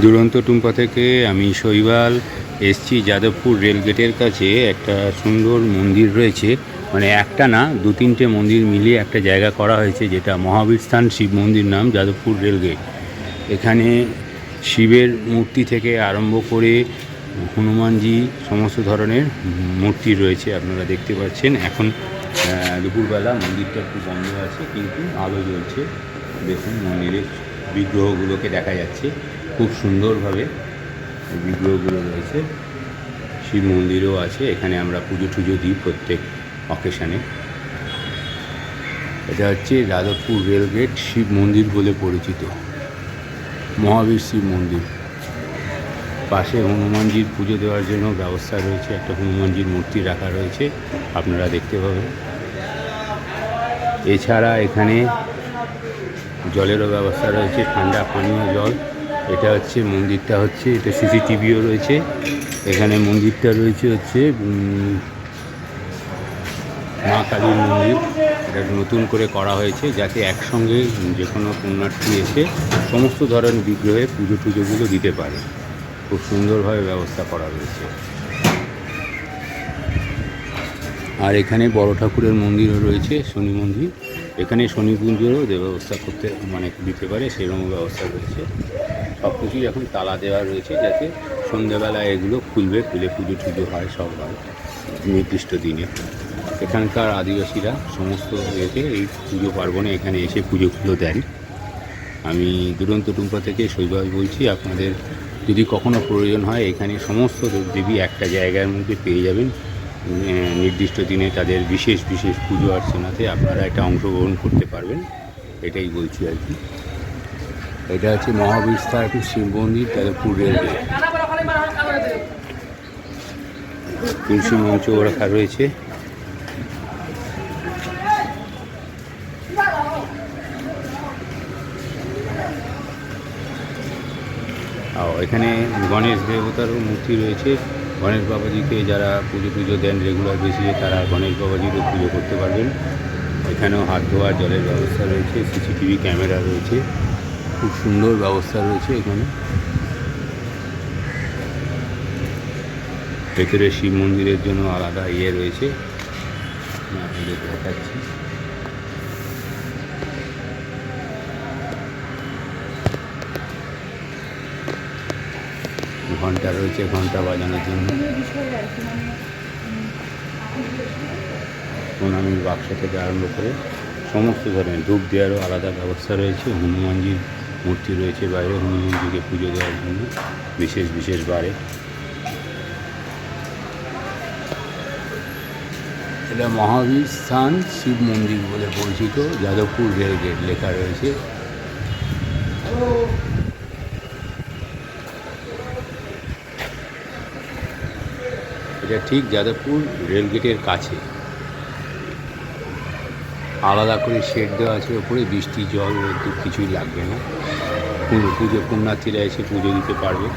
দুরন্ত টুম্পা থেকে আমি শৈবাল এসছি যাদবপুর রেলগেটের কাছে। একটা সুন্দর মন্দির রয়েছে, মানে একটা না, দু তিনটে মন্দির মিলিয়ে একটা জায়গা করা হয়েছে, যেটা মহাবীর স্থান শিব মন্দির নাম, যাদবপুর রেলগেট। এখানে শিবের মূর্তি থেকে আরম্ভ করে হনুমানজি সমস্ত ধরনের মূর্তি রয়েছে, আপনারা দেখতে পাচ্ছেন। এখন দুপুরবেলা মন্দিরটা একটু বন্ধ আছে, কিন্তু আলো জ্বলছে। দেখুন মন্দিরের বিগ্রহগুলোকে দেখা যাচ্ছে, খুব সুন্দরভাবে বিগ্রহগুলো রয়েছে। শিব মন্দিরও আছে, এখানে আমরা পুজো টুজো দিই প্রত্যেক অকেশানে। এটা হচ্ছে যাদবপুর রেলগেট শিব মন্দির বলে পরিচিত, মহাবীর শিব মন্দির। পাশে হনুমানজির পুজো দেওয়ার জন্য ব্যবস্থা রয়েছে, একটা হনুমানজির মূর্তি রাখা রয়েছে, আপনারা দেখতে পাবেন। এছাড়া এখানে জলেরও ব্যবস্থা রয়েছে, ঠান্ডা পানীয় জল। এটা হচ্ছে মন্দিরটা, হচ্ছে এটা সিসিটিভিও রয়েছে এখানে। মন্দিরটা রয়েছে হচ্ছে মা কালীর মন্দির। এটা নতুন করে করা হয়েছে, যাতে একসঙ্গে যে কোনো পুণ্যার্থী এসে সমস্ত ধরনের বিগ্রহে পুজো টুজোগুলো দিতে পারে। খুব সুন্দরভাবে ব্যবস্থা করা রয়েছে। আর এখানে বড় ঠাকুরের মন্দিরও রয়েছে, শনি মন্দির। এখানে শনি পুজোরও ব্যবস্থা করতে দিতে পারে, সেরকম ব্যবস্থা রয়েছে। সব কিছুই এখন তালা দেওয়া রয়েছে, যাতে সন্ধ্যেবেলায় এগুলো খুলে পুজো টুজো হয়, সব হয় নির্দিষ্ট দিনে। এখানকার আদিবাসীরা সমস্ত ইয়েতে এই পুজো পার্বণে এখানে এসে পুজোগুলো দেন। আমি দুরন্ত টুম্পা থেকে শৈবাল বলছি। আপনাদের যদি কখনো প্রয়োজন হয়, এখানে সমস্ত দেবী একটা জায়গার মধ্যে পেয়ে যাবেন। নির্দিষ্ট দিনে তাদের বিশেষ বিশেষ পুজো অর্চনাতে আপনারা এটা অংশগ্রহণ করতে পারবেন, এটাই বলছি আর কি। এটা হচ্ছে মহাবীর স্থান শিব মন্দির, যাদবপুর রেলগেট। তুলসী মঞ্চও রাখা রয়েছে। এখানে গণেশ দেবতারও মূর্তি রয়েছে। গণেশ বাবাজিকে যারা পুজো টুজো দেন রেগুলার বেসিসে, তারা গণেশ বাবাজিরও পুজো করতে পারবেন। এখানেও হাত ধোয়ার জলের ব্যবস্থা রয়েছে, সিসিটিভি ক্যামেরা রয়েছে, খুব সুন্দর ব্যবস্থা রয়েছে এখানে। ভেতরে শিব মন্দিরের জন্য আলাদা ইয়ে রয়েছে, আপনাদের দেখাচ্ছি। ঘন্টা রয়েছে, ঘন্টা বাজানোর জন্য। প্রণামীর বাক্স থেকে আরম্ভ করে সমস্ত ধরনের ধূপ দেওয়ারও আলাদা ব্যবস্থা রয়েছে। হনুমানজির মূর্তি রয়েছে বাইরে, হনুমানজিকে পুজো দেওয়ার জন্য বিশেষ বিশেষ বারে। এটা মহাবীর স্থান শিব মন্দির বলে পরিচিত, যাদবপুর রেলগেট লেখা রয়েছে। এটা ঠিক যাদবপুর রেলগেটের কাছে। আলাদা করে শেড দেওয়া আছে ওপরে, বৃষ্টি জল রোদ্দুর কিছুই লাগবে না। পুজো পুণ্যার্থীরা এসে পুজো দিতে পারবে।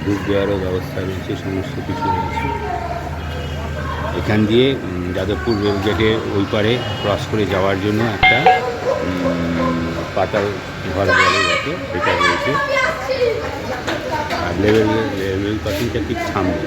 ধূপ দেওয়ারও ব্যবস্থা রয়েছে, সমস্ত কিছু রয়েছে। এখান দিয়ে যাদবপুর রেলগেটের ওই পারে ক্রস করে যাওয়ার জন্য একটা পাতাল ঘর বলে যাতে, সেটা রয়েছে। আর রেল ক্রসিংটা ঠিক সামনে।